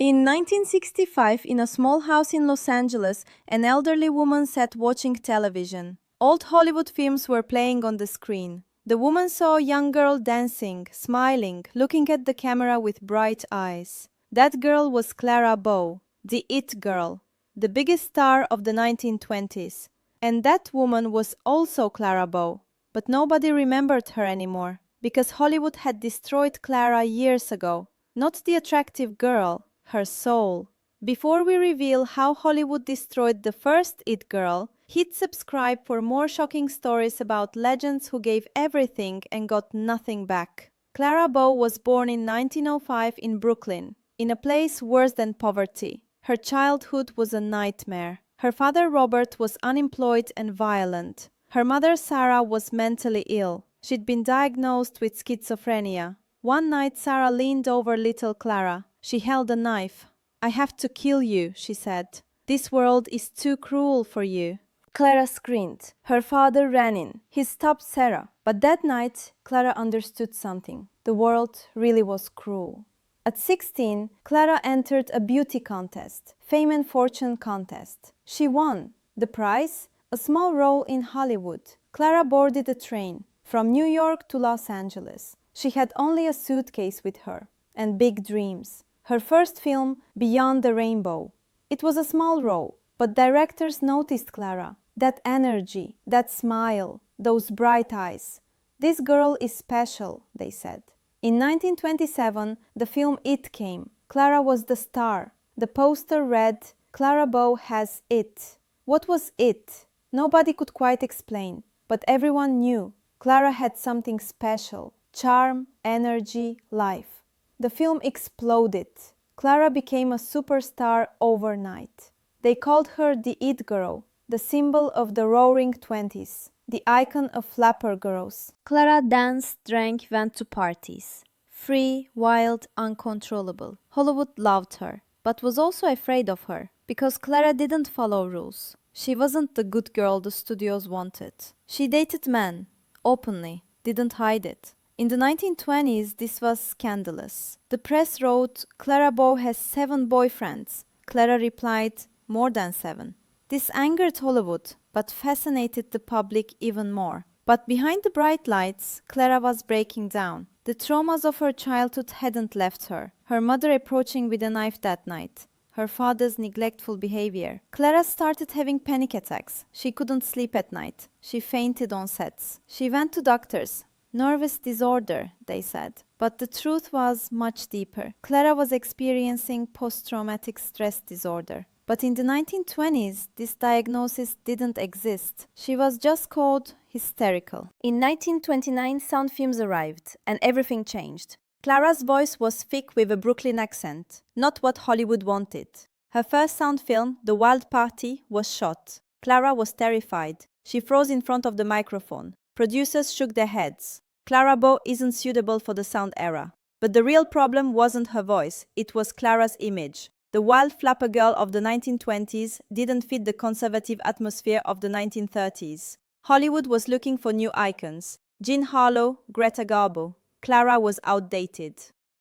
In 1965, in a small house in Los Angeles, an elderly woman sat watching television. Old Hollywood films were playing on the screen. The woman saw a young girl dancing, smiling, looking at the camera with bright eyes. That girl was Clara Bow, the it girl, the biggest star of the 1920s. And that woman was also Clara Bow. But nobody remembered her anymore, because Hollywood had destroyed Clara years ago. Not the attractive girl, her soul. Before we reveal how Hollywood destroyed the first it girl, hit subscribe for more shocking stories about legends who gave everything and got nothing back. Clara Bow was born in 1905 in Brooklyn, in a place worse than poverty. Her childhood was a nightmare. Her father Robert was unemployed and violent. Her mother Sarah was mentally ill. She'd been diagnosed with schizophrenia. One night Sarah leaned over little Clara. She held a knife. "I have to kill you," she said. "This world is too cruel for you." Clara screamed. Her father ran in. He stopped Sarah. But that night, Clara understood something. The world really was cruel. At 16, Clara entered a beauty contest, fame and fortune contest. She won. The prize? A small role in Hollywood. Clara boarded a train from New York to Los Angeles. She had only a suitcase with her and big dreams. Her first film, Beyond the Rainbow. It was a small role, but directors noticed Clara. That energy, that smile, those bright eyes. "This girl is special," they said. In 1927, the film It came. Clara was the star. The poster read, "Clara Bow has it." What was it? Nobody could quite explain, but everyone knew. Clara had something special. Charm, energy, life. The film exploded. Clara became a superstar overnight. They called her the It Girl, the symbol of the roaring 20s, the icon of flapper girls. Clara danced, drank, went to parties. Free, wild, uncontrollable. Hollywood loved her, but was also afraid of her, because Clara didn't follow rules. She wasn't the good girl the studios wanted. She dated men, openly, didn't hide it. In the 1920s, this was scandalous. The press wrote, "Clara Bow has 7 boyfriends." Clara replied, "More than 7." This angered Hollywood, but fascinated the public even more. But behind the bright lights, Clara was breaking down. The traumas of her childhood hadn't left her. Her mother approaching with a knife that night. Her father's neglectful behavior. Clara started having panic attacks. She couldn't sleep at night. She fainted on sets. She went to doctors. Nervous disorder, they said. But the truth was much deeper. Clara was experiencing post-traumatic stress disorder. But in the 1920s, this diagnosis didn't exist. She was just called hysterical. In 1929, sound films arrived, and everything changed. Clara's voice was thick with a Brooklyn accent, not what Hollywood wanted. Her first sound film, The Wild Party, was shot. Clara was terrified. She froze in front of the microphone. Producers shook their heads. Clara Bow isn't suitable for the sound era. But the real problem wasn't her voice, it was Clara's image. The wild flapper girl of the 1920s didn't fit the conservative atmosphere of the 1930s. Hollywood was looking for new icons. Jean Harlow, Greta Garbo. Clara was outdated.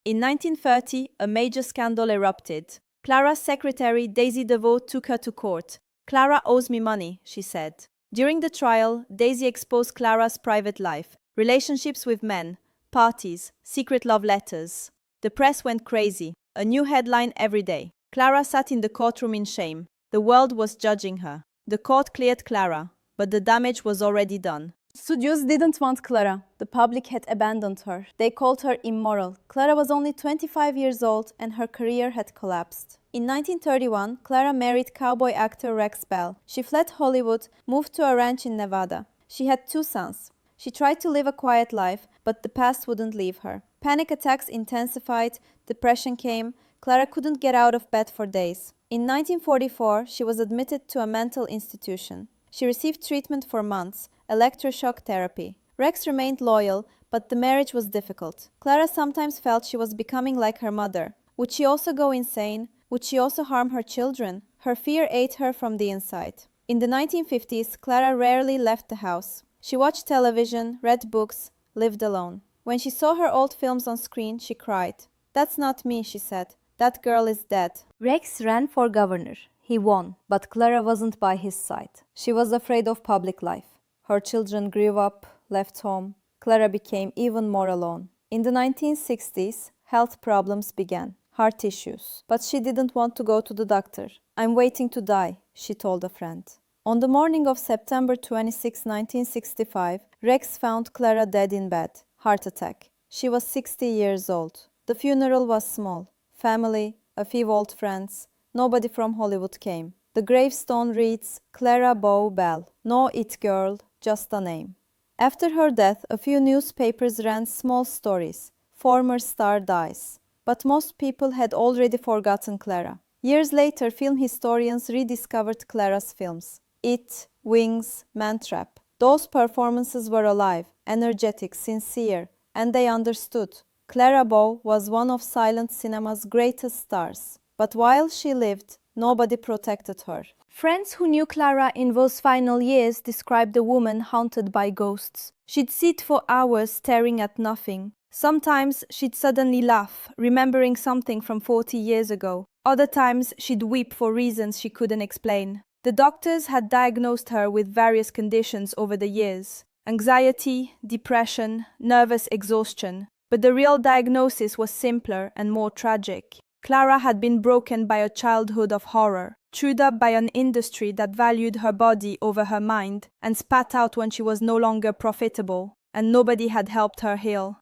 In 1930, a major scandal erupted. Clara's secretary, Daisy DeVoe, took her to court. "Clara owes me money," she said. During the trial, Daisy exposed Clara's private life, relationships with men, parties, secret love letters. The press went crazy. A new headline every day. Clara sat in the courtroom in shame. The world was judging her. The court cleared Clara, but the damage was already done. Studios didn't want Clara. The public had abandoned her. They called her immoral. Clara was only 25 years old and her career had collapsed. In 1931, Clara married cowboy actor Rex Bell. She fled Hollywood, moved to a ranch in Nevada. She had 2 sons. She tried to live a quiet life, but the past wouldn't leave her. Panic attacks intensified, depression came. Clara couldn't get out of bed for days. In 1944, she was admitted to a mental institution. She received treatment for months, electroshock therapy. Rex remained loyal, but the marriage was difficult. Clara sometimes felt she was becoming like her mother. Would she also go insane? Would she also harm her children? Her fear ate her from the inside. In the 1950s, Clara rarely left the house. She watched television, read books, lived alone. When she saw her old films on screen, she cried. "That's not me," she said. That girl is dead. Rex ran for governor. He won, but Clara wasn't by his side. She was afraid of public life. Her children grew up, left home. Clara became even more alone. In the 1960s, health problems began, heart issues. But she didn't want to go to the doctor. "I'm waiting to die," she told a friend. On the morning of September 26, 1965, Rex found Clara dead in bed, heart attack. She was 60 years old. The funeral was small. Family, a few old friends. Nobody from Hollywood came. The gravestone reads, Clara Bow Bell. No it girl, just a name. After her death, a few newspapers ran small stories. Former star dies. But most people had already forgotten Clara. Years later, film historians rediscovered Clara's films. It, Wings, Mantrap. Those performances were alive, energetic, sincere, and they understood. Clara Bow was one of silent cinema's greatest stars. But while she lived, nobody protected her. Friends who knew Clara in those final years described a woman haunted by ghosts. She'd sit for hours staring at nothing. Sometimes she'd suddenly laugh, remembering something from 40 years ago. Other times she'd weep for reasons she couldn't explain. The doctors had diagnosed her with various conditions over the years: anxiety, depression, nervous exhaustion. But the real diagnosis was simpler and more tragic. Clara had been broken by a childhood of horror, chewed up by an industry that valued her body over her mind, and spat out when she was no longer profitable, and nobody had helped her heal.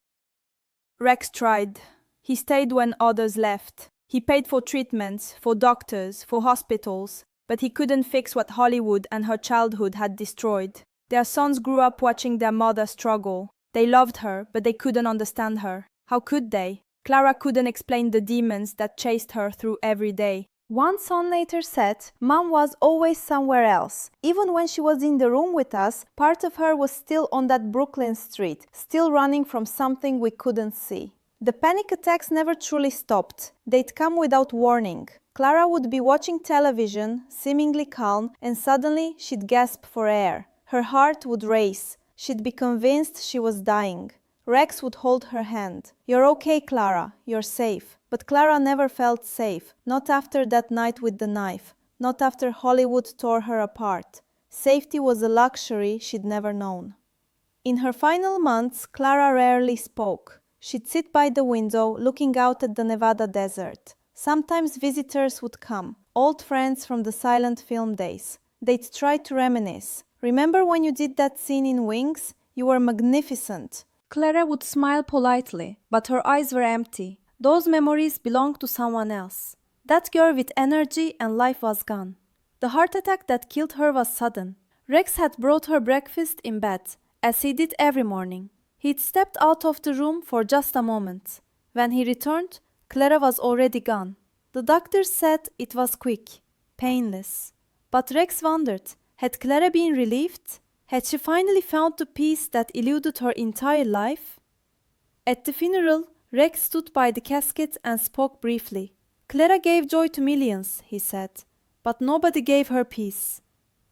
Rex tried. He stayed when others left. He paid for treatments, for doctors, for hospitals, but he couldn't fix what Hollywood and her childhood had destroyed. Their sons grew up watching their mother struggle. They loved her, but they couldn't understand her. How could they? Clara couldn't explain the demons that chased her through every day. One son later said, "Mom was always somewhere else. Even when she was in the room with us, part of her was still on that Brooklyn street, still running from something we couldn't see." The panic attacks never truly stopped. They'd come without warning. Clara would be watching television, seemingly calm, and suddenly she'd gasp for air. Her heart would race. She'd be convinced she was dying. Rex would hold her hand. "You're okay, Clara. You're safe." But Clara never felt safe. Not after that night with the knife. Not after Hollywood tore her apart. Safety was a luxury she'd never known. In her final months, Clara rarely spoke. She'd sit by the window, looking out at the Nevada desert. Sometimes visitors would come, old friends from the silent film days. They'd try to reminisce. "Remember when you did that scene in Wings? You were magnificent." Clara would smile politely, but her eyes were empty. Those memories belonged to someone else. That girl with energy and life was gone. The heart attack that killed her was sudden. Rex had brought her breakfast in bed, as he did every morning. He'd stepped out of the room for just a moment. When he returned, Clara was already gone. The doctors said it was quick, painless. But Rex wondered, had Clara been relieved? Had she finally found the peace that eluded her entire life? At the funeral, Rex stood by the casket and spoke briefly. "Clara gave joy to millions," he said, "but nobody gave her peace."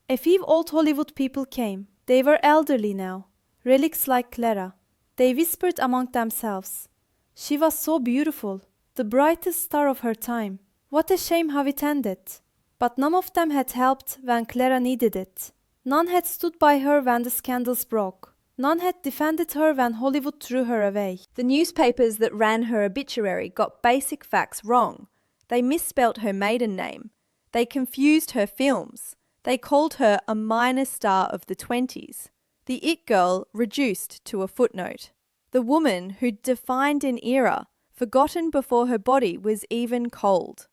A few old Hollywood people came. They were elderly now, relics like Clara. They whispered among themselves, "She was so beautiful, the brightest star of her time. What a shame how it ended." But none of them had helped when Clara needed it. None had stood by her when the scandals broke. None had defended her when Hollywood threw her away. The newspapers that ran her obituary got basic facts wrong. They misspelt her maiden name. They confused her films. They called her a minor star of the 20s. The it girl reduced to a footnote. The woman who defined an era, forgotten before her body was even cold.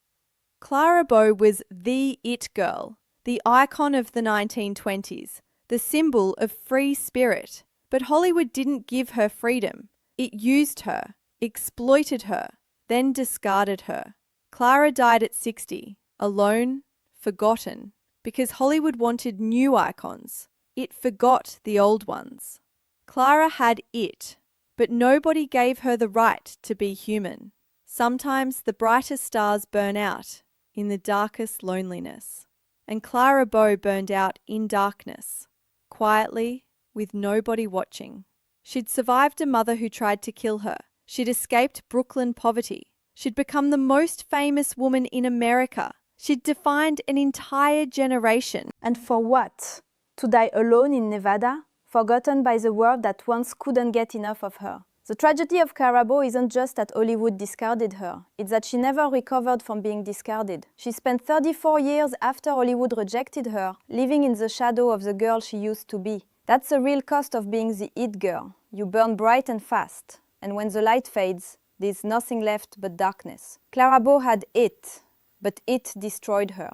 Clara Bow was the it girl, the icon of the 1920s, the symbol of free spirit. But Hollywood didn't give her freedom. It used her, exploited her, then discarded her. Clara died at 60, alone, forgotten, because Hollywood wanted new icons. It forgot the old ones. Clara had it, but nobody gave her the right to be human. Sometimes the brightest stars burn out in the darkest loneliness. And Clara Bow burned out in darkness, quietly, with nobody watching. She'd survived a mother who tried to kill her. She'd escaped Brooklyn poverty. She'd become the most famous woman in America. She'd defined an entire generation. And for what? To die alone in Nevada, forgotten by the world that once couldn't get enough of her. The tragedy of Clara Bow isn't just that Hollywood discarded her, it's that she never recovered from being discarded. She spent 34 years after Hollywood rejected her, living in the shadow of the girl she used to be. That's the real cost of being the it girl. You burn bright and fast, and when the light fades, there's nothing left but darkness. Clara Bow had it, but it destroyed her.